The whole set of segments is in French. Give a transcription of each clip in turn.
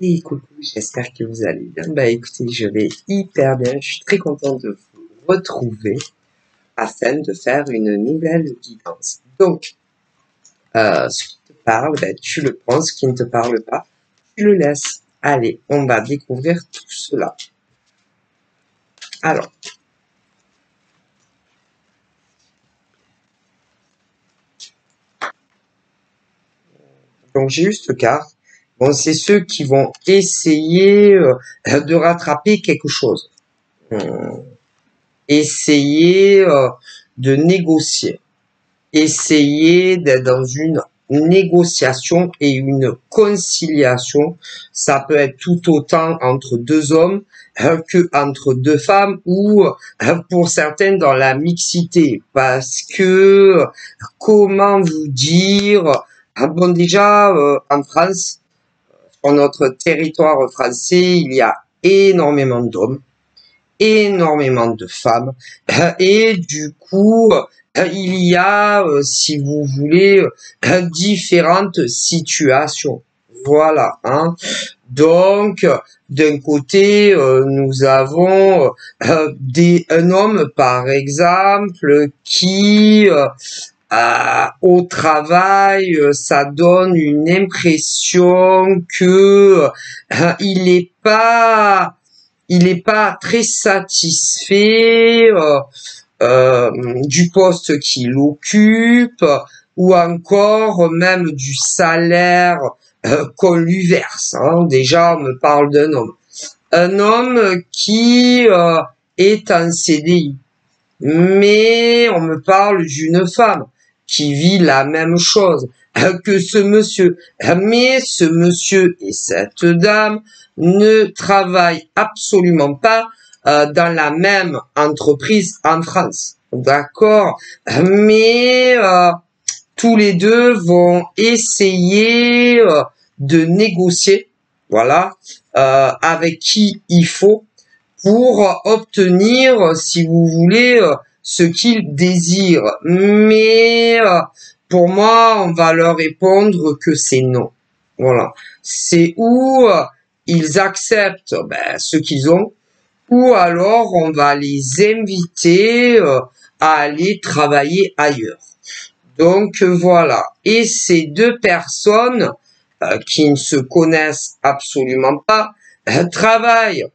Et coucou, j'espère que vous allez bien. Bah écoutez, je vais hyper bien. Je suis très contente de vous retrouver afin de faire une nouvelle guidance. Donc, ce qui te parle, bah, tu le prends. Ce qui ne te parle pas, tu le laisses. Allez, on va découvrir tout cela. Alors, donc j'ai eu cette carte. Bon, c'est ceux qui vont essayer de rattraper quelque chose. Essayer de négocier. Essayer d'être dans une négociation et une conciliation. Ça peut être tout autant entre deux hommes que entre deux femmes ou pour certaines dans la mixité. Parce que, comment vous dire, bon déjà en France, sur notre territoire français, il y a énormément d'hommes, énormément de femmes et du coup il y a si vous voulez différentes situations, voilà, hein. Donc d'un côté nous avons un homme par exemple qui au travail ça donne une impression que il est pas très satisfait du poste qu'il occupe ou encore même du salaire qu'on lui verse, hein. Déjà, on me parle d'un homme. Un homme qui est en CDI. Mais on me parle d'une femme qui vit la même chose que ce monsieur. Mais ce monsieur et cette dame ne travaillent absolument pas dans la même entreprise en France. D'accord? Mais tous les deux vont essayer de négocier, voilà, avec qui il faut pour obtenir, si vous voulez, ce qu'ils désirent. Mais pour moi, on va leur répondre que c'est non. Voilà. C'est où ils acceptent ce qu'ils ont, ou alors on va les inviter à aller travailler ailleurs. Donc voilà. Et ces deux personnes qui ne se connaissent absolument pas travaillent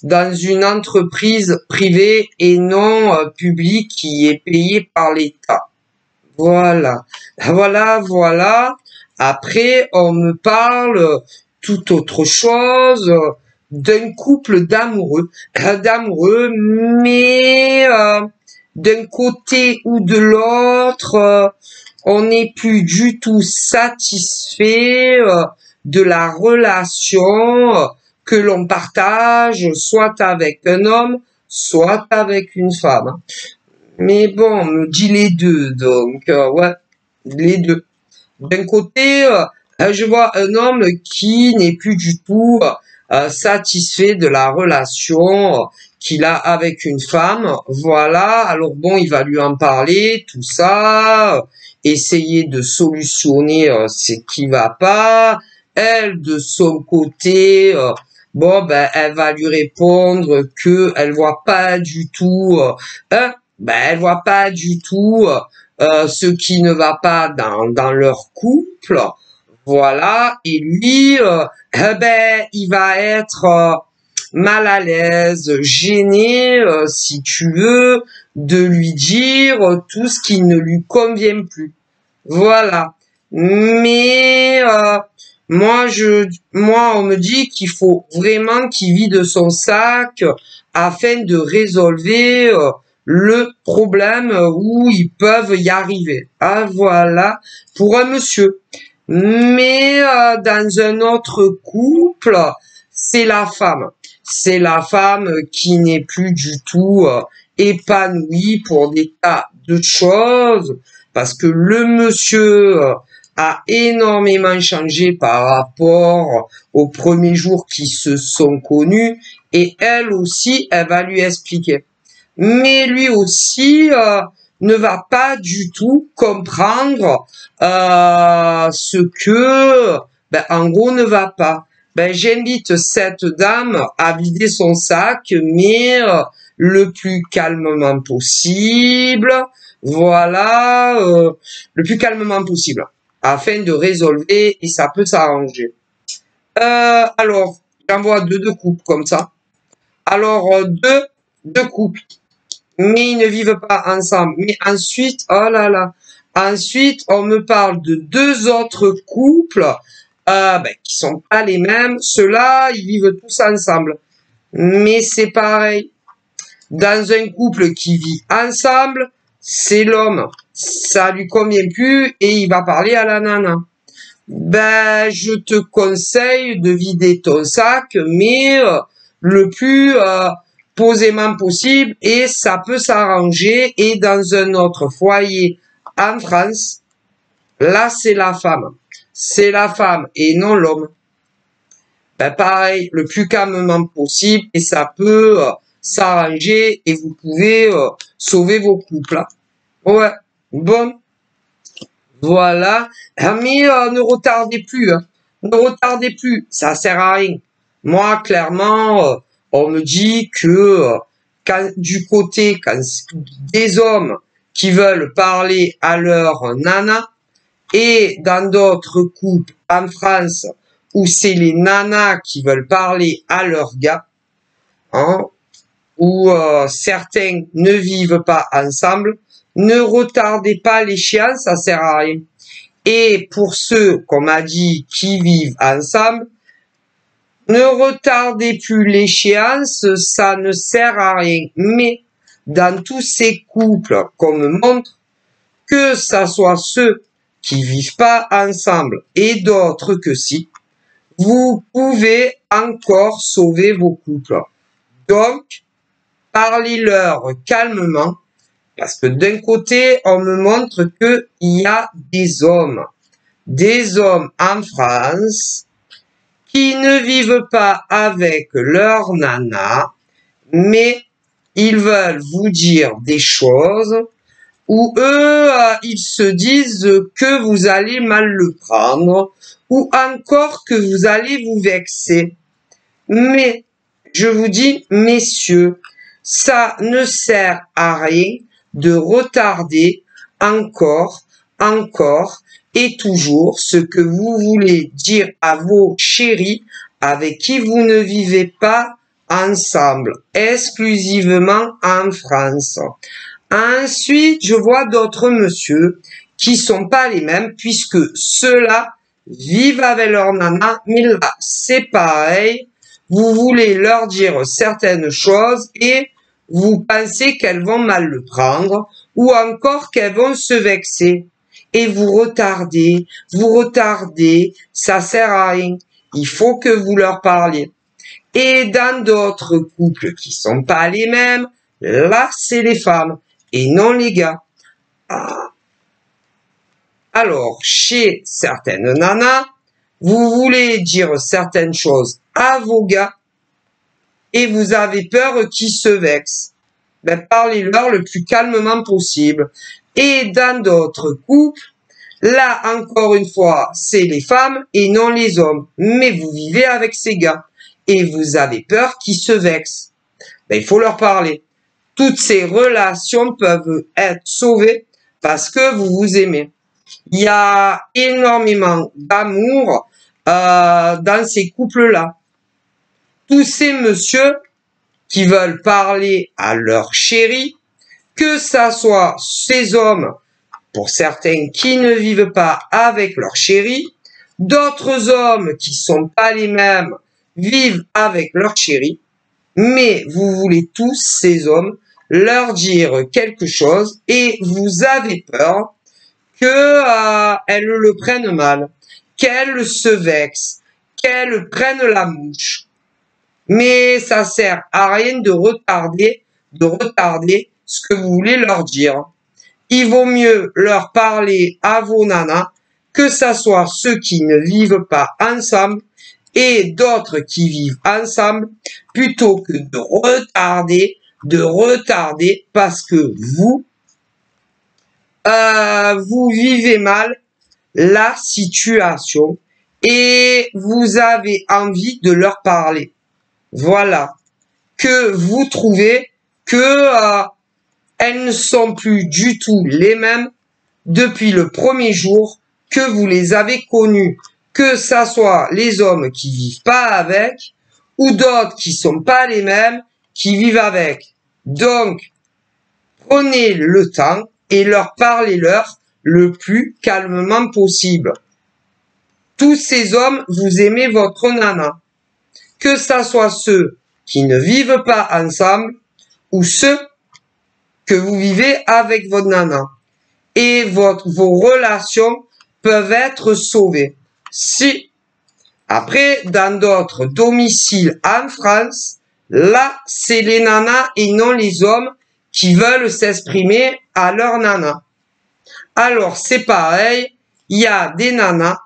dans une entreprise privée et non publique qui est payée par l'État. Voilà. Voilà. Après, on me parle tout autre chose, d'un couple d'amoureux, mais d'un côté ou de l'autre, on n'est plus du tout satisfait de la relation que l'on partage, soit avec un homme, soit avec une femme. Mais bon, on me dit les deux, donc ouais, les deux. D'un côté, je vois un homme qui n'est plus du tout satisfait de la relation qu'il a avec une femme. Voilà, alors bon, il va lui en parler, tout ça, essayer de solutionner ce qui va pas. Elle, de son côté, bon, elle va lui répondre que elle voit pas du tout, elle voit pas du tout ce qui ne va pas dans leur couple, voilà, et lui, il va être mal à l'aise, gêné, si tu veux, de lui dire tout ce qui ne lui convient plus, voilà. Mais moi, on me dit qu'il faut vraiment qu'il vide son sac afin de résolver le problème où ils peuvent y arriver. Ah voilà, pour un monsieur. Mais dans un autre couple, c'est la femme. C'est la femme qui n'est plus du tout épanouie pour des tas de choses, parce que le monsieur a énormément changé par rapport aux premiers jours qui se sont connus, et elle aussi, elle va lui expliquer. Mais lui aussi ne va pas du tout comprendre ce que, en gros, ne va pas. ben, j'invite cette dame à vider son sac, mais le plus calmement possible. Voilà, le plus calmement possible, afin de résolver et ça peut s'arranger. Alors, j'envoie deux couples comme ça. Alors, deux couples, mais ils ne vivent pas ensemble. Mais ensuite, oh là là, ensuite, on me parle de deux autres couples qui sont pas les mêmes. Ceux-là, ils vivent tous ensemble. Mais c'est pareil. Dans un couple qui vit ensemble, c'est l'homme. Ça lui convient plus et il va parler à la nana. Ben, je te conseille de vider ton sac, mais le plus posément possible et ça peut s'arranger. Et dans un autre foyer en France, là, c'est la femme. C'est la femme et non l'homme. Ben, pareil, le plus calmement possible et ça peut s'arranger et vous pouvez sauver vos couples. Hein. Ouais, bon. Voilà. Mais ne retardez plus. Hein. Ne retardez plus. Ça sert à rien. Moi, clairement, on me dit que quand des hommes qui veulent parler à leur nana et dans d'autres couples en France où c'est les nanas qui veulent parler à leur gars, hein, où certains ne vivent pas ensemble, ne retardez pas l'échéance, ça sert à rien. Et pour ceux, qu'on m'a dit, qui vivent ensemble, ne retardez plus l'échéance, ça ne sert à rien. Mais dans tous ces couples qu'on me montre, que ça soit ceux qui vivent pas ensemble et d'autres que si, vous pouvez encore sauver vos couples. Donc, parlez-leur calmement, parce que d'un côté, on me montre qu'il y a des hommes en France, qui ne vivent pas avec leur nana, mais ils veulent vous dire des choses où eux, ils se disent que vous allez mal le prendre, ou encore que vous allez vous vexer. Mais, je vous dis, messieurs, ça ne sert à rien de retarder encore et toujours ce que vous voulez dire à vos chéris avec qui vous ne vivez pas ensemble, exclusivement en France. Ensuite, je vois d'autres messieurs qui sont pas les mêmes puisque ceux-là vivent avec leur nana, mais là, c'est pareil. Vous voulez leur dire certaines choses et vous pensez qu'elles vont mal le prendre ou encore qu'elles vont se vexer. Et vous retardez, ça sert à rien. Il faut que vous leur parliez. Et dans d'autres couples qui sont pas les mêmes, là, c'est les femmes et non les gars. Alors, chez certaines nanas, vous voulez dire certaines choses à vos gars et vous avez peur qu'ils se vexent. Ben, parlez-leur le plus calmement possible. Et dans d'autres couples, là, encore une fois, c'est les femmes et non les hommes. Mais vous vivez avec ces gars et vous avez peur qu'ils se vexent. Ben, il faut leur parler. Toutes ces relations peuvent être sauvées parce que vous vous aimez. Il y a énormément d'amour dans ces couples-là. Tous ces messieurs qui veulent parler à leur chérie, que ça soit ces hommes, pour certains qui ne vivent pas avec leur chérie, d'autres hommes qui sont pas les mêmes vivent avec leur chérie, mais vous voulez tous ces hommes leur dire quelque chose et vous avez peur que elles le prennent mal, qu'elles se vexent, qu'elles prennent la mouche. Mais ça sert à rien de retarder ce que vous voulez leur dire. Il vaut mieux leur parler à vos nanas, que ça soit ceux qui ne vivent pas ensemble et d'autres qui vivent ensemble, plutôt que de retarder parce que vous vivez mal la situation et vous avez envie de leur parler. Voilà. Que vous trouvez que elles ne sont plus du tout les mêmes depuis le premier jour que vous les avez connues. Que ça soit les hommes qui vivent pas avec ou d'autres qui sont pas les mêmes qui vivent avec. Donc, prenez le temps et leur parlez-leur le plus calmement possible. Tous ces hommes, vous aimez votre nana. Que ça soit ceux qui ne vivent pas ensemble ou ceux que vous vivez avec votre nana. Et vos relations peuvent être sauvées. Si, après, dans d'autres domiciles en France, là, c'est les nanas et non les hommes qui veulent s'exprimer à leur nana. Alors, c'est pareil, il y a des nanas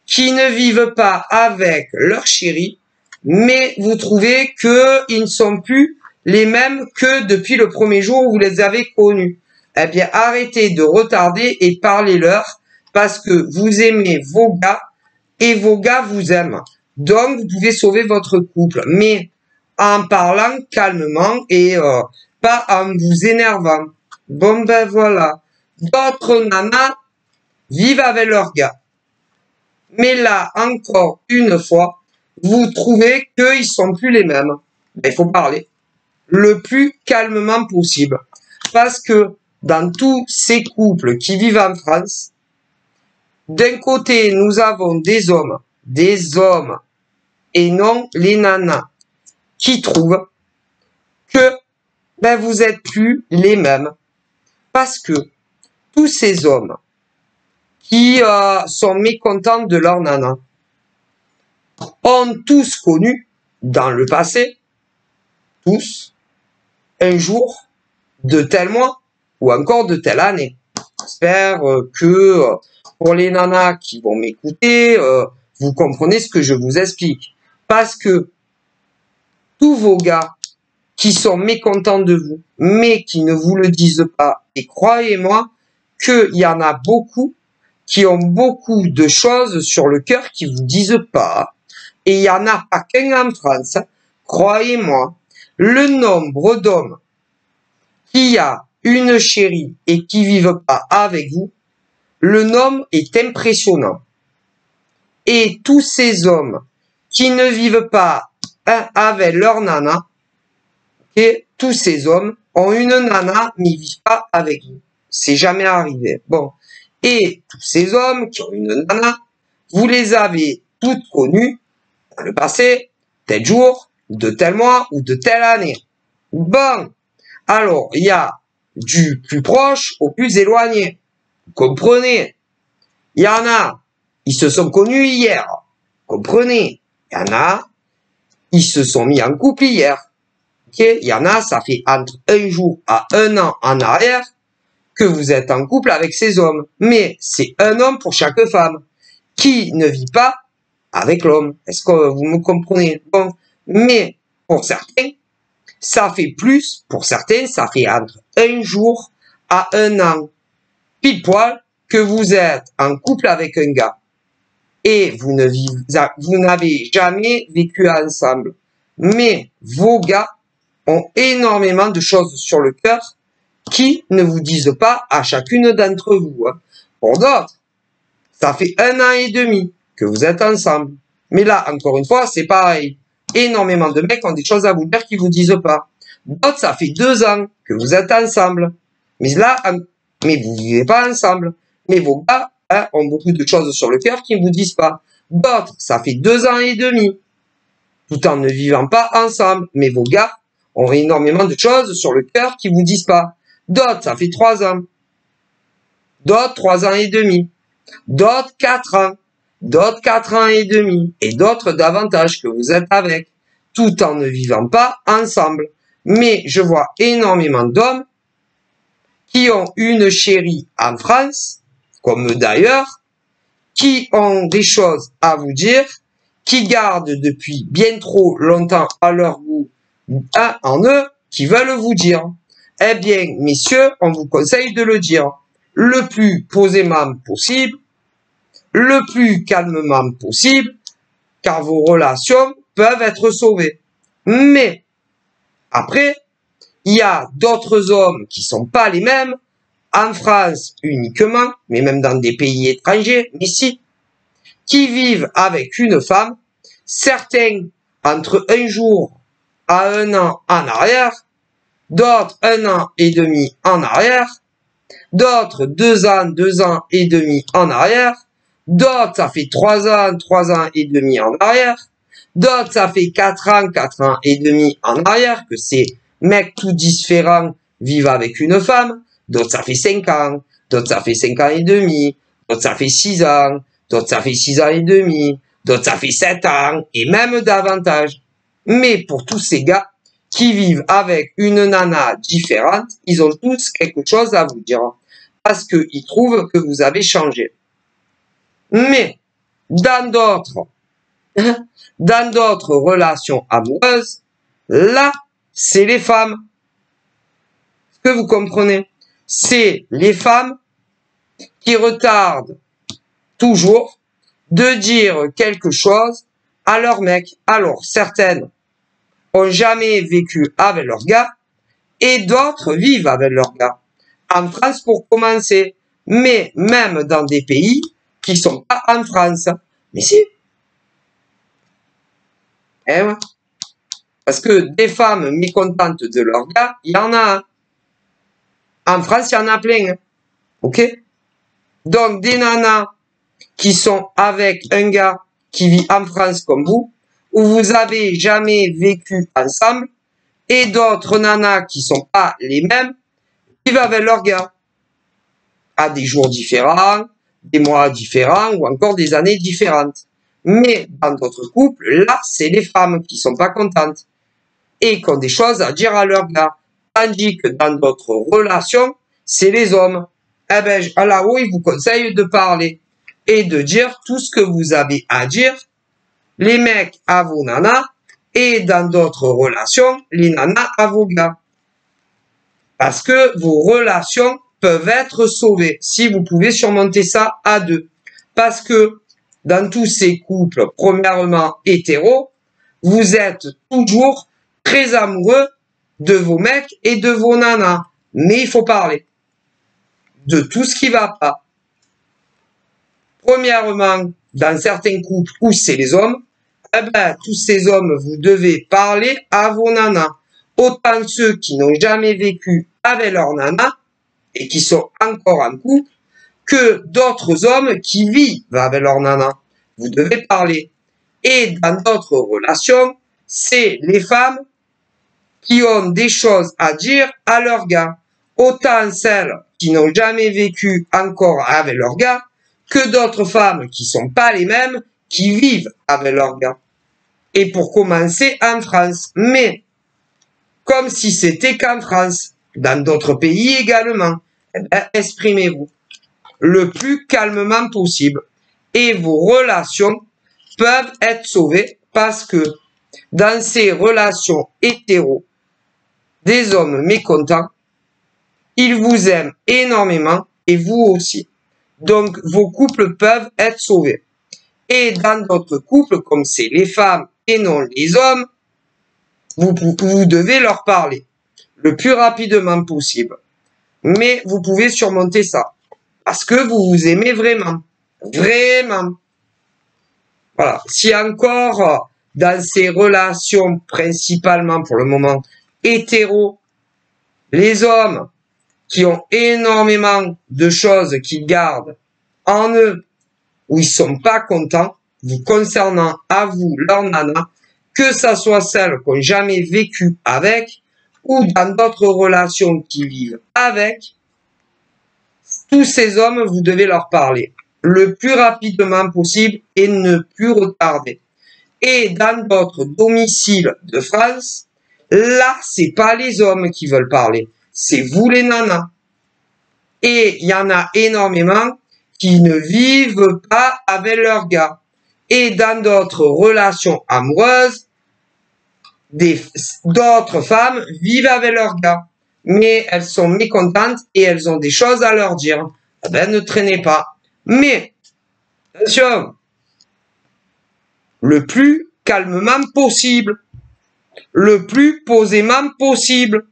qui ne vivent pas avec leur chéri, mais vous trouvez qu'ils ne sont plus les mêmes que depuis le premier jour où vous les avez connus. Eh bien, arrêtez de retarder et parlez-leur parce que vous aimez vos gars et vos gars vous aiment. Donc, vous pouvez sauver votre couple, mais en parlant calmement et pas en vous énervant. Bon, ben voilà. D'autres nanas vivent avec leurs gars. Mais là, encore une fois, vous trouvez qu'ils sont plus les mêmes. Ben, il faut parler le plus calmement possible. Parce que dans tous ces couples qui vivent en France, d'un côté, nous avons des hommes et non les nanas, qui trouvent que ben, vous êtes plus les mêmes. Parce que tous ces hommes qui sont mécontents de leur nana ont tous connu dans le passé, tous, un jour de tel mois ou encore de telle année. J'espère que pour les nanas qui vont m'écouter, vous comprenez ce que je vous explique. Parce que tous vos gars qui sont mécontents de vous, mais qui ne vous le disent pas, et croyez-moi qu'il y en a beaucoup qui ont beaucoup de choses sur le cœur qui vous disent pas. Et il y en a pas qu'un en France, croyez-moi, le nombre d'hommes qui a une chérie et qui vivent pas avec vous, le nombre est impressionnant. Et tous ces hommes qui ne vivent pas avec leur nana, et tous ces hommes ont une nana mais ils vivent pas avec vous. C'est jamais arrivé. Bon. Et tous ces hommes qui ont une nana, vous les avez toutes connues dans le passé, tel jour, de tel mois ou de telle année. Bon. Alors, il y a du plus proche au plus éloigné. Vous comprenez? Il y en a, ils se sont connus hier. Vous comprenez? Il y en a, ils se sont mis en couple hier. Okay? Il y en a, ça fait entre un jour à un an en arrière que vous êtes en couple avec ces hommes. Mais c'est un homme pour chaque femme qui ne vit pas avec l'homme. Est-ce que vous me comprenez? Bon. Mais pour certains, ça fait plus. Pour certains, ça fait entre un jour à un an. Pile poil que vous êtes en couple avec un gars. Et vous n'avez jamais vécu ensemble. Mais vos gars ont énormément de choses sur le cœur qui ne vous disent pas à chacune d'entre vous. Pour d'autres, ça fait 1 an et demi que vous êtes ensemble. Mais là, encore une fois, c'est pareil. Énormément de mecs ont des choses à vous dire qu'ils vous disent pas. D'autres, ça fait 2 ans que vous êtes ensemble. Mais là, mais vous vivez pas ensemble. Mais vos gars ont beaucoup de choses sur le cœur qu'ils ne vous disent pas. D'autres, ça fait 2 ans et demi. Tout en ne vivant pas ensemble. Mais vos gars ont énormément de choses sur le cœur qu'ils vous disent pas. D'autres, ça fait 3 ans. D'autres, 3 ans et demi. D'autres, 4 ans. D'autres, 4 ans et demi. Et d'autres, davantage que vous êtes avec. Tout en ne vivant pas ensemble. Mais je vois énormément d'hommes qui ont une chérie en France, comme d'ailleurs, qui ont des choses à vous dire, qui gardent depuis bien trop longtemps à leur goût en eux, qui veulent vous dire. Eh bien, messieurs, on vous conseille de le dire le plus posément possible, le plus calmement possible, car vos relations peuvent être sauvées. Mais, après, il y a d'autres hommes qui sont pas les mêmes, en France uniquement, mais même dans des pays étrangers, ici, qui vivent avec une femme, certains entre un jour à 1 an en arrière, d'autres 1 an et demi en arrière, d'autres 2 ans et demi en arrière, d'autres ça fait 3 ans et demi en arrière, d'autres ça fait 4 ans et demi en arrière, que ces mecs tout différents vivent avec une femme, d'autres ça fait 5 ans, d'autres ça fait 5 ans et demi, d'autres ça fait 6 ans, d'autres ça fait 6 ans et demi, d'autres ça fait 7 ans, et même davantage. Mais pour tous ces gars qui vivent avec une nana différente, ils ont tous quelque chose à vous dire, parce qu'ils trouvent que vous avez changé. Mais, dans d'autres relations amoureuses, là, c'est les femmes. Est-ce que vous comprenez? C'est les femmes qui retardent toujours de dire quelque chose à leur mec. Alors, certaines ont jamais vécu avec leur gars et d'autres vivent avec leur gars. En France pour commencer, mais même dans des pays qui sont pas en France. Mais si. Eh ouais. Parce que des femmes mécontentes de leur gars, il y en a. En France, il y en a plein. Ok? Donc, des nanas qui sont avec un gars qui vit en France comme vous, où vous avez jamais vécu ensemble, et d'autres nanas qui sont pas les mêmes, qui vivent avec leur gars. À des jours différents, des mois différents, ou encore des années différentes. Mais dans d'autres couples, là, c'est les femmes qui sont pas contentes. Et qui ont des choses à dire à leur gars. Tandis que dans d'autres relations, c'est les hommes. Eh ben, là-haut, ils vous conseillent de parler. Et de dire tout ce que vous avez à dire, les mecs à vos nanas, et dans d'autres relations, les nanas à vos gars. Parce que vos relations peuvent être sauvées si vous pouvez surmonter ça à deux. Parce que dans tous ces couples, premièrement hétéros, vous êtes toujours très amoureux de vos mecs et de vos nanas. Mais il faut parler de tout ce qui va pas. Premièrement, dans certains couples où c'est les hommes, eh ben, tous ces hommes, vous devez parler à vos nanas. Autant ceux qui n'ont jamais vécu avec leur nana et qui sont encore en couple, que d'autres hommes qui vivent avec leur nana. Vous devez parler. Et dans d'autres relations, c'est les femmes qui ont des choses à dire à leur gars. Autant celles qui n'ont jamais vécu encore avec leur gars, que d'autres femmes qui sont pas les mêmes, qui vivent avec leur gars. Et pour commencer, en France. Mais, comme si c'était qu'en France, dans d'autres pays également, eh ben, exprimez-vous le plus calmement possible. Et vos relations peuvent être sauvées parce que dans ces relations hétéros, des hommes mécontents, ils vous aiment énormément et vous aussi. Donc, vos couples peuvent être sauvés. Et dans d'autres couples, comme c'est les femmes et non les hommes, vous devez leur parler le plus rapidement possible. Mais vous pouvez surmonter ça. Parce que vous vous aimez vraiment. Vraiment. Voilà. Si encore, dans ces relations, principalement pour le moment, hétéros, les hommes qui ont énormément de choses qu'ils gardent en eux, où ils sont pas contents, vous concernant à vous, leur nana, que ça soit celles qui n'ont jamais vécu avec, ou dans d'autres relations qui vivent avec, tous ces hommes, vous devez leur parler le plus rapidement possible et ne plus retarder. Et dans d'autres domiciles de France, là, c'est pas les hommes qui veulent parler, c'est vous les nanas. Et il y en a énormément qui ne vivent pas avec leurs gars. Et dans d'autres relations amoureuses, d'autres femmes vivent avec leurs gars. Mais elles sont mécontentes et elles ont des choses à leur dire. Eh ben, ne traînez pas. Mais, Attention, le plus calmement possible, le plus posément possible.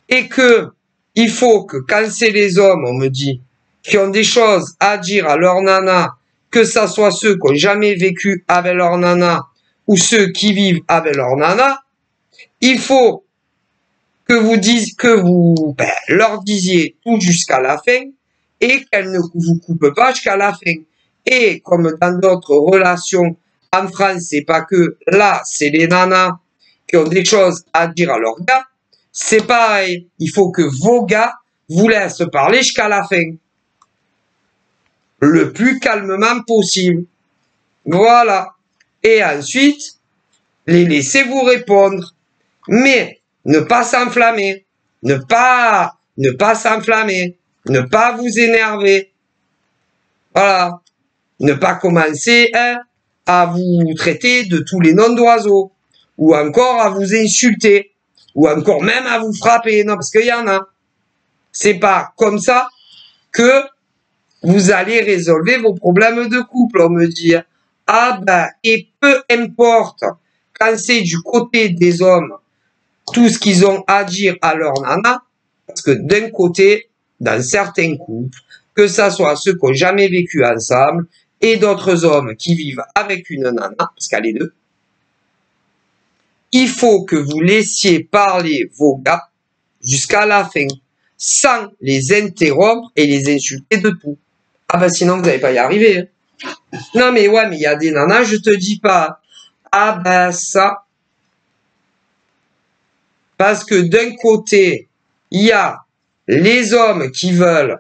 Et que il faut que quand c'est les hommes, on me dit, qui ont des choses à dire à leur nana, que ça soit ceux qui n'ont jamais vécu avec leur nana ou ceux qui vivent avec leur nana, il faut que vous leur disiez tout jusqu'à la fin et qu'elles ne vous coupent pas jusqu'à la fin. Et comme dans d'autres relations en France, c'est pas que là, c'est les nanas qui ont des choses à dire à leurs gars, c'est pareil. Il faut que vos gars vous laissent parler jusqu'à la fin. Le plus calmement possible. Voilà. Et ensuite, les laisser vous répondre. Mais ne pas s'enflammer. Ne pas s'enflammer. Ne pas vous énerver. Voilà. Ne pas commencer à vous traiter de tous les noms d'oiseaux. Ou encore à vous insulter. Ou encore même à vous frapper. Non, parce qu'il y en a. C'est pas comme ça que vous allez résolver vos problèmes de couple. On me dit, ah ben, et peu importe, quand c'est du côté des hommes, tout ce qu'ils ont à dire à leur nana, parce que d'un côté, dans certains couples, que ça soit ceux qui n'ont jamais vécu ensemble, et d'autres hommes qui vivent avec une nana, parce qu'elle est deux, il faut que vous laissiez parler vos gars jusqu'à la fin, sans les interrompre et les insulter de tout. Ah ben sinon vous n'allez pas y arriver. Non mais ouais, mais il y a des nanas, je te dis pas. Ah ben ça. Parce que d'un côté, il y a les hommes qui veulent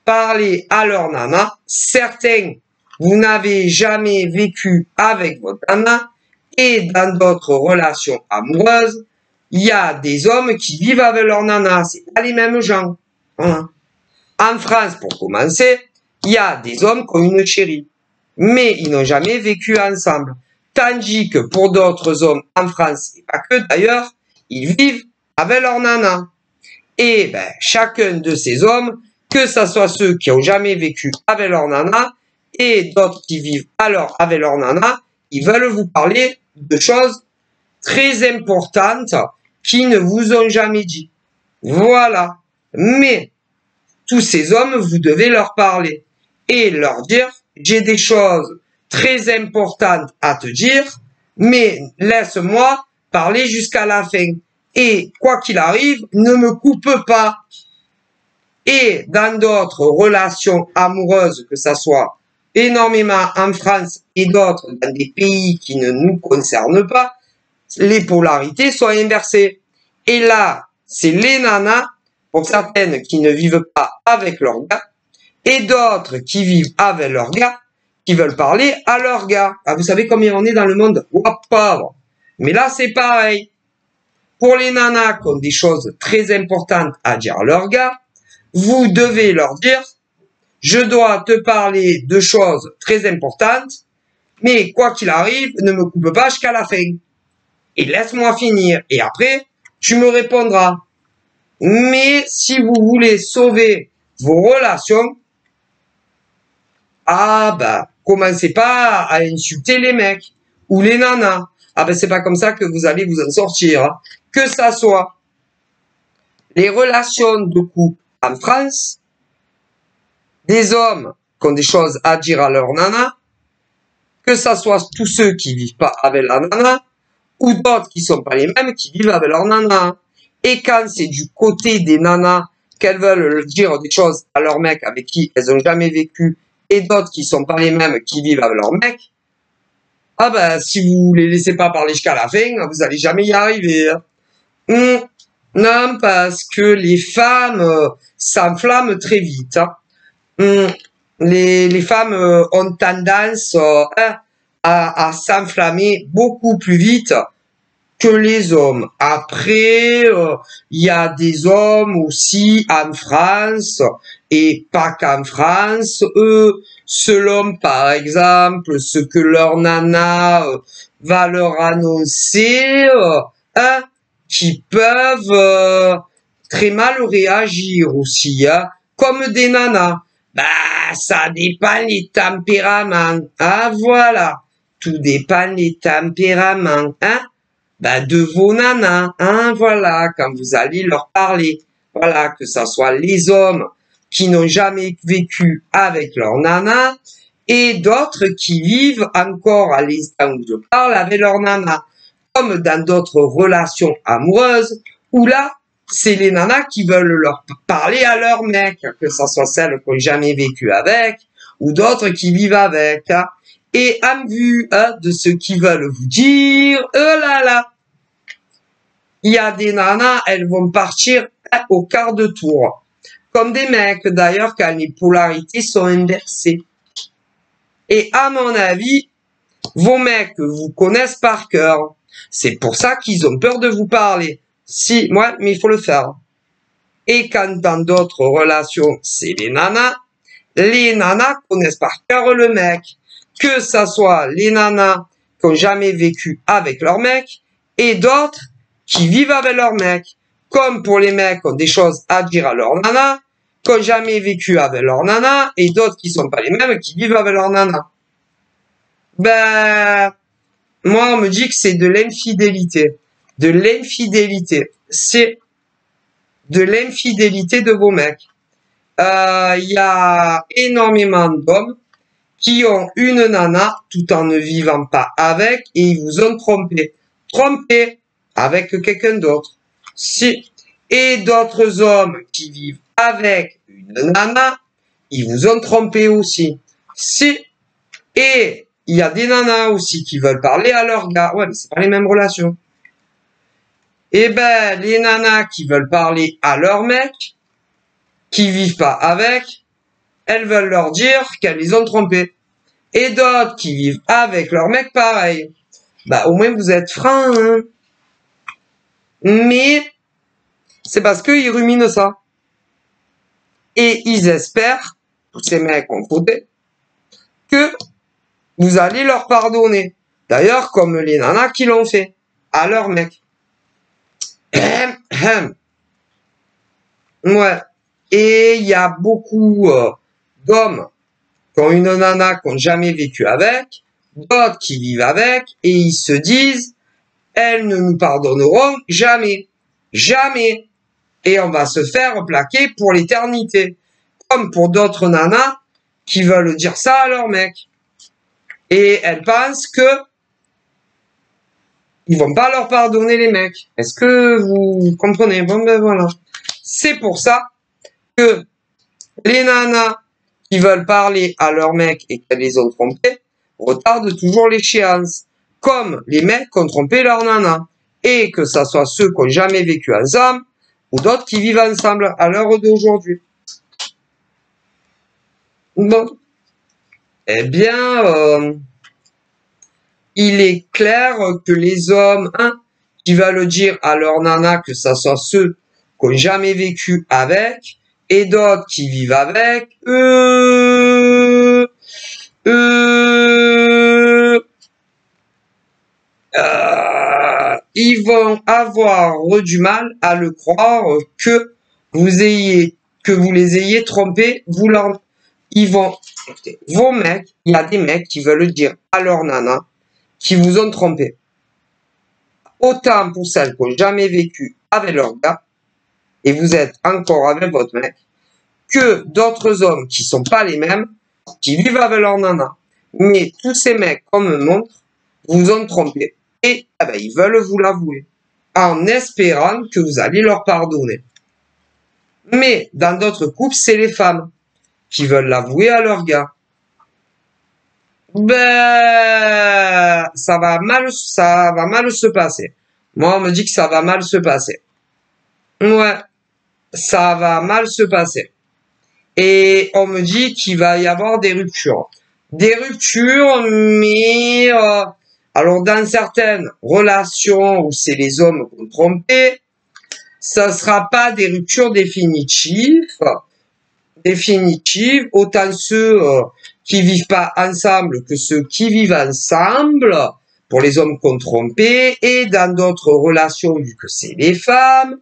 parler à leur nana. Certains, vous n'avez jamais vécu avec votre nana. Et dans d'autres relations amoureuses, il y a des hommes qui vivent avec leur nana. C'est pas les mêmes gens. Voilà. En France, pour commencer, il y a des hommes qui ont une chérie. Mais ils n'ont jamais vécu ensemble. Tandis que pour d'autres hommes en France, et pas que d'ailleurs, ils vivent avec leur nana. Et ben, chacun de ces hommes, que ce soit ceux qui n'ont jamais vécu avec leur nana, et d'autres qui vivent alors avec leur nana, ils veulent vous parler de choses très importantes qui ne vous ont jamais dit. Voilà. Mais tous ces hommes, vous devez leur parler et leur dire, j'ai des choses très importantes à te dire, mais laisse-moi parler jusqu'à la fin. Et quoi qu'il arrive, ne me coupe pas. Et dans d'autres relations amoureuses, que ça soit énormément en France et d'autres dans des pays qui ne nous concernent pas, les polarités sont inversées. Et là, c'est les nanas, pour certaines qui ne vivent pas avec leur gars, et d'autres qui vivent avec leur gars, qui veulent parler à leur gars. Ah, vous savez combien on est dans le monde? Oh, pauvre. Mais là, c'est pareil. Pour les nanas qui ont des choses très importantes à dire à leur gars, vous devez leur dire, je dois te parler de choses très importantes, mais quoi qu'il arrive, ne me coupe pas jusqu'à la fin. Et laisse-moi finir. Et après, tu me répondras. Mais si vous voulez sauver vos relations, ah bah, commencez pas à insulter les mecs ou les nanas. Ah ben c'est pas comme ça que vous allez vous en sortir. Hein. Que ça soit les relations de couple en France, des hommes qui ont des choses à dire à leur nana, que ça soit tous ceux qui vivent pas avec la nana, ou d'autres qui sont pas les mêmes qui vivent avec leur nana. Et quand c'est du côté des nanas qu'elles veulent dire des choses à leurs mecs avec qui elles ont jamais vécu, et d'autres qui sont pas les mêmes qui vivent avec leurs mecs, ah ben si vous les laissez pas parler jusqu'à la fin, vous allez jamais y arriver. Hein. Non, parce que les femmes s'enflamment très vite. Hein. Les femmes ont tendance à s'enflammer beaucoup plus vite que les hommes. Après, il y a des hommes aussi en France, et pas qu'en France, eux, selon par exemple ce que leur nana va leur annoncer, hein, qui peuvent très mal réagir aussi, hein, comme des nanas. Bah, ça dépend les tempéraments. Ah, voilà. Tout dépend les tempéraments, hein. Bah, de vos nanas, hein, voilà, quand vous allez leur parler. Voilà, que ça soit les hommes qui n'ont jamais vécu avec leur nana et d'autres qui vivent encore à l'instant où je parle avec leur nana. Comme dans d'autres relations amoureuses où là, c'est les nanas qui veulent leur parler à leur mec, que ce soit celles qui n'ont jamais vécu avec ou d'autres qui vivent avec. Hein. Et en vue de ce qu'ils veulent vous dire, oh là là, il y a des nanas, elles vont partir au quart de tour. Comme des mecs, d'ailleurs, quand les polarités sont inversées. Et à mon avis, vos mecs vous connaissent par cœur. C'est pour ça qu'ils ont peur de vous parler. Si, moi, mais il faut le faire. Et quand dans d'autres relations, c'est les nanas connaissent par cœur le mec. Que ça soit les nanas qui n'ont jamais vécu avec leur mec et d'autres qui vivent avec leur mec. Comme pour les mecs qui ont des choses à dire à leur nana, qui n'ont jamais vécu avec leur nana, et d'autres qui sont pas les mêmes, qui vivent avec leur nana. Ben, moi, on me dit que c'est de l'infidélité. De l'infidélité. C'est de l'infidélité de vos mecs. Il y a énormément d'hommes qui ont une nana tout en ne vivant pas avec et ils vous ont trompé. Trompé avec quelqu'un d'autre. Si. Et d'autres hommes qui vivent avec une nana, ils vous ont trompé aussi. Si. Et il y a des nanas aussi qui veulent parler à leur gars. Ouais, mais c'est pas les mêmes relations. Eh ben, les nanas qui veulent parler à leur mec, qui vivent pas avec, elles veulent leur dire qu'elles les ont trompés. Et d'autres qui vivent avec leur mec, pareil. Bah, au moins vous êtes francs, hein. Mais, c'est parce qu'ils ruminent ça. Et ils espèrent, tous ces mecs ont fauté, que vous allez leur pardonner. D'ailleurs, comme les nanas qui l'ont fait, à leur mec. Ouais. Et il y a beaucoup d'hommes qui ont une nana qui n'ont jamais vécu avec, d'autres qui vivent avec, et ils se disent, elles ne nous pardonneront jamais. Jamais. Et on va se faire plaquer pour l'éternité. Comme pour d'autres nanas qui veulent dire ça à leur mec. Et elles pensent que ils vont pas leur pardonner les mecs. Est-ce que vous comprenez? Bon ben voilà. C'est pour ça que les nanas qui veulent parler à leur mec et qu'elles les ont trompés retardent toujours l'échéance. Comme les mecs qui ont trompé leur nana. Et que ça soit ceux qui n'ont jamais vécu ensemble ou d'autres qui vivent ensemble à l'heure d'aujourd'hui. Bon. Eh bien, il est clair que les hommes qui veulent dire à leur nana que ça soit ceux qui n'ont jamais vécu avec et d'autres qui vivent avec, ils vont avoir du mal à le croire que vous les ayez trompés, ils vont, vos mecs, il y a des mecs qui veulent dire à leur nana qui vous ont trompé. Autant pour celles qui n'ont jamais vécu avec leur gars, et vous êtes encore avec votre mec, que d'autres hommes qui sont pas les mêmes, qui vivent avec leur nana. Mais tous ces mecs, comme me montre, vous ont trompé. Et ils veulent vous l'avouer, en espérant que vous allez leur pardonner. Mais dans d'autres couples, c'est les femmes qui veulent l'avouer à leur gars. Ben, ça va mal se passer. Moi, on me dit que ça va mal se passer. Ouais, ça va mal se passer. Et on me dit qu'il va y avoir des ruptures. Des ruptures, mais alors dans certaines relations où c'est les hommes qui ont trompé, ça sera pas des ruptures définitives, autant ceux qui vivent pas ensemble que ceux qui vivent ensemble, pour les hommes qui ont trompé, et dans d'autres relations, vu que c'est les femmes,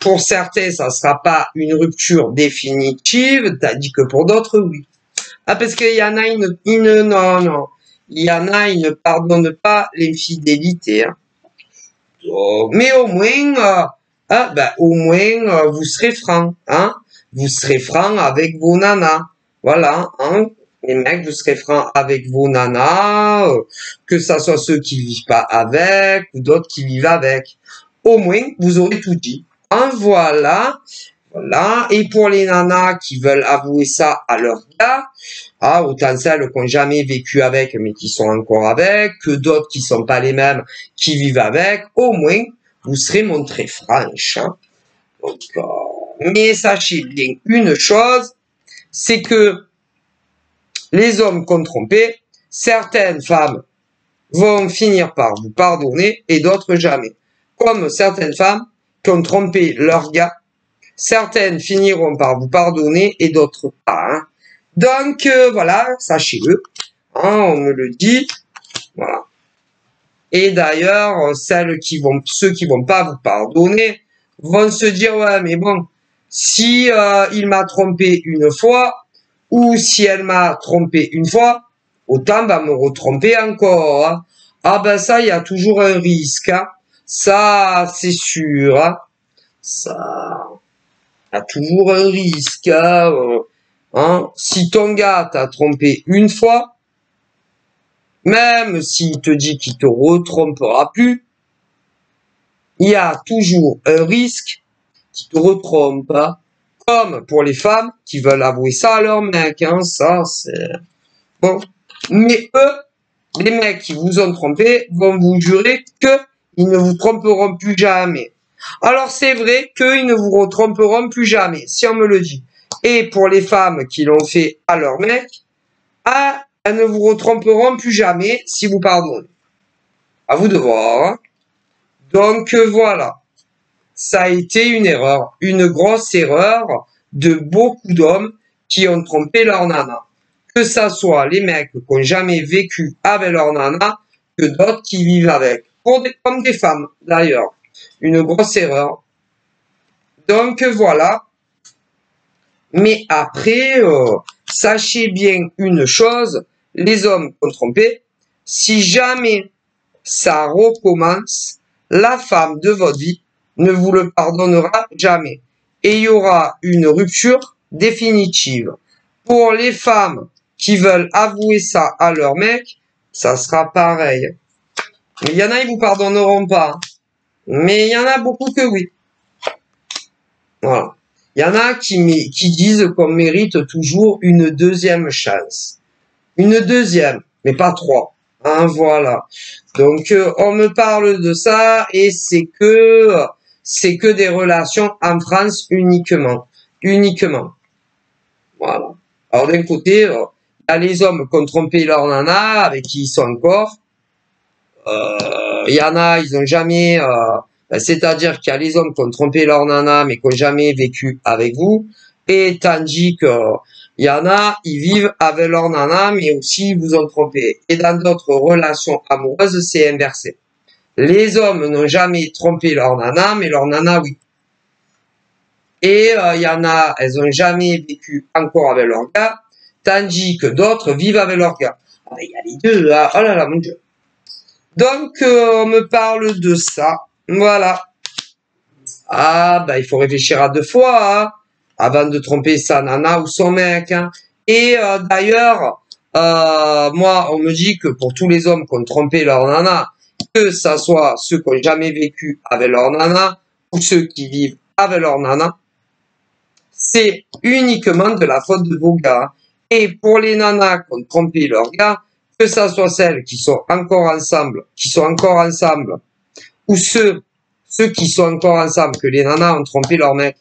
Pour certains, ça sera pas une rupture définitive, tandis que pour d'autres, oui. Ah, parce qu'il y en a, non. Il y en a, ils ne pardonnent pas l'infidélité. Hein. Mais au moins, vous serez franc, hein. Vous serez franc avec vos nanas. Voilà, hein. Les mecs, vous serez franc avec vos nanas, que ça soit ceux qui vivent pas avec, ou d'autres qui vivent avec. Au moins, vous aurez tout dit. Hein, voilà. Voilà. Et pour les nanas qui veulent avouer ça à leur gars, autant celles qui n'ont jamais vécu avec, mais qui sont encore avec, que d'autres qui sont pas les mêmes, qui vivent avec, au moins, vous serez montré franche. Hein. Donc, mais sachez bien une chose, c'est que les hommes qu'on trompé, certaines femmes vont finir par vous pardonner et d'autres jamais. Comme certaines femmes qui ont trompé leur gars, certaines finiront par vous pardonner et d'autres pas. Hein. Donc, voilà, sachez-le. Hein, on me le dit. Voilà. Et d'ailleurs, ceux qui vont pas vous pardonner vont se dire, ouais, mais bon, si il m'a trompé une fois, ou si elle m'a trompé une fois, autant va me retromper encore. Hein. Ah ben ça, il y a toujours un risque. Hein. Ça, c'est sûr. Hein. Ça, il y a toujours un risque. Hein. Si ton gars t'a trompé une fois, même s'il te dit qu'il te retrompera plus, il y a toujours un risque qu'il te retrompe. Hein. Comme pour les femmes qui veulent avouer ça à leur mec. Hein. Ça, c'est... Bon. Mais eux, les mecs qui vous ont trompé, vont vous jurer qu'ils ne vous tromperont plus jamais. Alors c'est vrai qu'ils ne vous retromperont plus jamais, si on me le dit. Et pour les femmes qui l'ont fait à leur mec, elles ne vous retromperont plus jamais si vous pardonnez. À vous de voir. Hein. Donc voilà. Ça a été une erreur, une grosse erreur de beaucoup d'hommes qui ont trompé leur nana. Que ça soit les mecs qui n'ont jamais vécu avec leur nana, que d'autres qui vivent avec. Comme des femmes, d'ailleurs. Une grosse erreur. Donc, voilà. Mais après, sachez bien une chose, les hommes qui ont trompé, si jamais ça recommence, la femme de votre vie ne vous le pardonnera jamais. Et il y aura une rupture définitive. Pour les femmes qui veulent avouer ça à leur mec, ça sera pareil. Mais il y en a, ils vous pardonneront pas. Mais il y en a beaucoup que oui. Voilà. Il y en a qui disent qu'on mérite toujours une deuxième chance. Une deuxième, mais pas trois. Hein, voilà. Donc, on me parle de ça et c'est que des relations en France uniquement. Uniquement. Voilà. Alors, d'un côté, il y a les hommes qui ont trompé leur nana, avec qui ils sont encore. Il y en a, ils ont jamais... c'est-à-dire qu'il y a les hommes qui ont trompé leur nana, mais qui n'ont jamais vécu avec vous. Et tandis que il y en a, ils vivent avec leur nana, mais aussi ils vous ont trompé. Et dans d'autres relations amoureuses, c'est inversé. Les hommes n'ont jamais trompé leur nana, mais leur nana, oui. Et il y en a, elles n'ont jamais vécu encore avec leur gars, tandis que d'autres vivent avec leur gars. Ah, il y a les deux, là. Oh là là, mon Dieu. Donc, on me parle de ça. Voilà. Ah, il faut réfléchir à deux fois, hein, avant de tromper sa nana ou son mec. Hein. Et d'ailleurs, moi, on me dit que pour tous les hommes qui ont trompé leur nana, que ça soit ceux qui n'ont jamais vécu avec leur nana ou ceux qui vivent avec leur nana, c'est uniquement de la faute de vos gars. Et pour les nanas qui ont trompé leur gars, que ça soit celles qui sont encore ensemble, ou ceux qui sont encore ensemble, que les nanas ont trompé leur mec.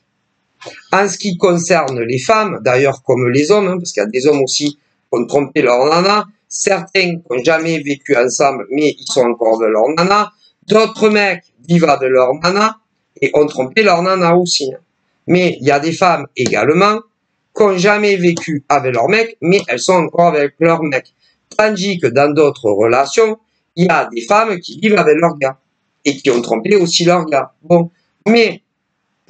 En ce qui concerne les femmes, d'ailleurs comme les hommes, hein, parce qu'il y a des hommes aussi qui ont trompé leur nana, certains qui n'ont jamais vécu ensemble, mais ils sont encore de leur nana, d'autres mecs vivent de leur nana et ont trompé leur nana aussi. Mais il y a des femmes également qui n'ont jamais vécu avec leur mec, mais elles sont encore avec leur mec. Tandis que dans d'autres relations, il y a des femmes qui vivent avec leur gars et qui ont trompé aussi leur gars. Bon, mais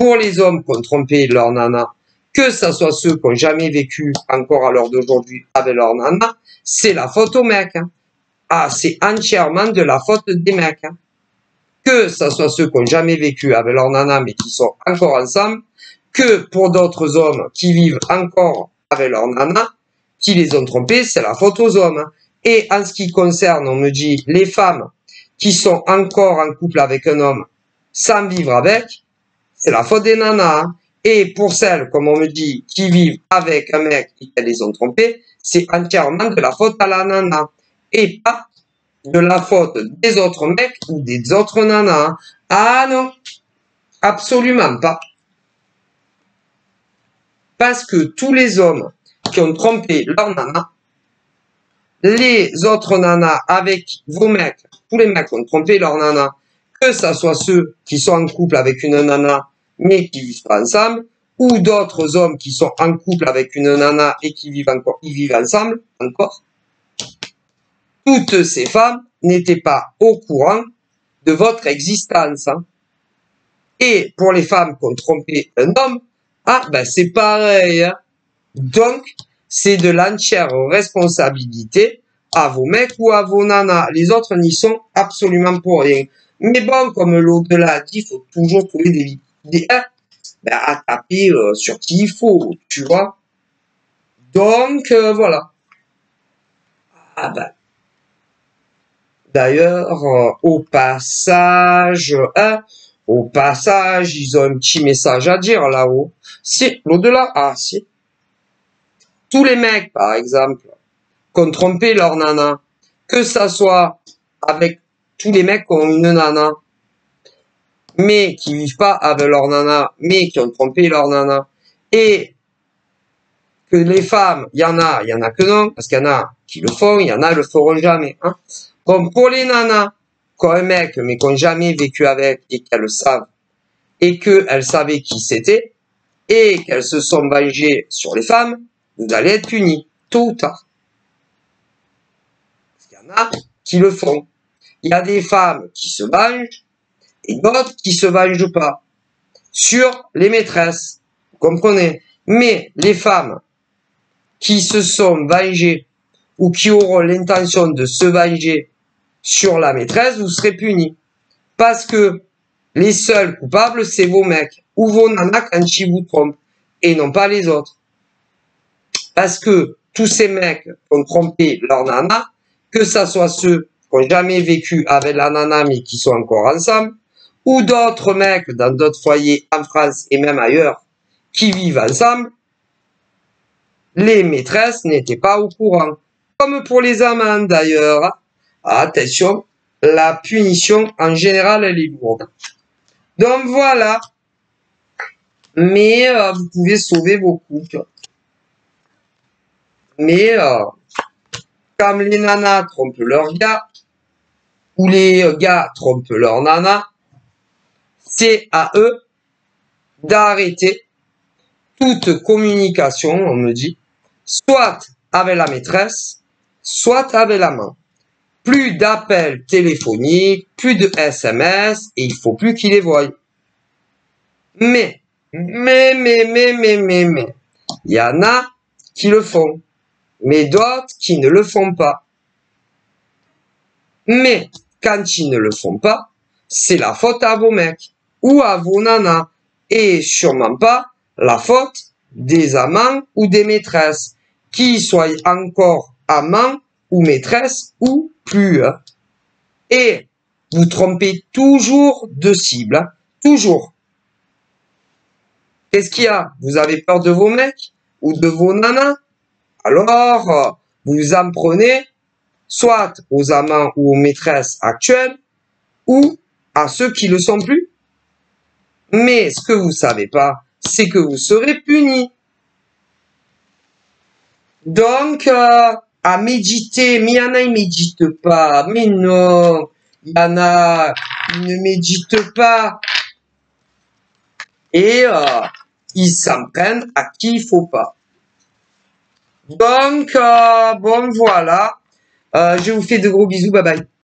pour les hommes qui ont trompé leur nana, que ce soit ceux qui n'ont jamais vécu encore à l'heure d'aujourd'hui avec leur nana, c'est la faute aux mecs. Hein. Ah, c'est entièrement de la faute des mecs. Hein. Que ce soit ceux qui n'ont jamais vécu avec leur nana mais qui sont encore ensemble, que pour d'autres hommes qui vivent encore avec leur nana, qui les ont trompés, c'est la faute aux hommes. Hein. Et en ce qui concerne, on me dit, les femmes qui sont encore en couple avec un homme sans vivre avec, c'est la faute des nanas. Hein. Et pour celles, comme on me dit, qui vivent avec un mec et qu'elles les ont trompés, c'est entièrement de la faute à la nana. Et pas de la faute des autres mecs ou des autres nanas. Hein. Ah non, absolument pas. Parce que tous les hommes qui ont trompé leur nana, les autres nanas avec vos mecs, tous les mecs qui ont trompé leur nana, que ça soit ceux qui sont en couple avec une nana mais qui vivent pas ensemble, ou d'autres hommes qui sont en couple avec une nana et qui vivent encore, ils vivent ensemble encore. Toutes ces femmes n'étaient pas au courant de votre existence. Hein. Et pour les femmes qui ont trompé un homme, ah ben c'est pareil. Hein. Donc, c'est de l'entière responsabilité à vos mecs ou à vos nanas. Les autres n'y sont absolument pour rien. Mais bon, comme l'au-delà dit, il faut toujours trouver des ben, à taper sur qui il faut, tu vois. Donc, voilà. Ah ben. D'ailleurs, au passage, ils ont un petit message à dire là-haut. Si, l'au-delà, ah si. Tous les mecs, par exemple, qui ont trompé leur nana, que ça soit avec tous les mecs qui ont une nana, mais qui vivent pas avec leur nana, mais qui ont trompé leur nana, et que les femmes, il y en a que non, parce qu'il y en a qui le font, il y en a qui le feront jamais, hein. Bon, pour les nanas, qui ont un mec, mais qui n'ont jamais vécu avec, et qu'elles le savent, et qu'elles savaient qui c'était, et qu'elles se sont vengées sur les femmes, vous allez être punis, tôt ou tard. Parce qu'il y en a qui le font. Il y a des femmes qui se vengent, et d'autres qui se vengent pas. Sur les maîtresses, vous comprenez? Mais les femmes qui se sont vengées, ou qui auront l'intention de se venger sur la maîtresse, vous serez punis. Parce que les seuls coupables, c'est vos mecs ou vos nanas quand ils vous trompent et non pas les autres. Parce que tous ces mecs qui ont trompé leur nana, que ça soit ceux qui n'ont jamais vécu avec la nana mais qui sont encore ensemble, ou d'autres mecs dans d'autres foyers en France et même ailleurs qui vivent ensemble, les maîtresses n'étaient pas au courant. Comme pour les amants d'ailleurs. Attention, la punition en général elle est lourde. Donc voilà. Mais vous pouvez sauver vos couples. Mais comme les nanas trompent leurs gars, ou les gars trompent leurs nanas, c'est à eux d'arrêter toute communication, on me dit, soit avec la maîtresse, soit avec l'amant. Plus d'appels téléphoniques, plus de SMS, et il faut plus qu'ils les voient. Mais, il y en a qui le font, mais d'autres qui ne le font pas. Mais, quand ils ne le font pas, c'est la faute à vos mecs, ou à vos nanas, et sûrement pas la faute des amants ou des maîtresses, qui soient encore amants ou maîtresses ou plus. Hein. Et vous trompez toujours de cible, hein. Toujours. Qu'est-ce qu'il y a? Vous avez peur de vos mecs ou de vos nanas? Alors, vous en prenez soit aux amants ou aux maîtresses actuelles ou à ceux qui le sont plus. Mais ce que vous savez pas, c'est que vous serez punis. Donc, à méditer, mais il y en a, ils méditent pas. Mais non, il y en a, ils ne méditent pas. Et ils s'en prennent à qui il faut pas. Donc, bon, voilà. Je vous fais de gros bisous. Bye bye.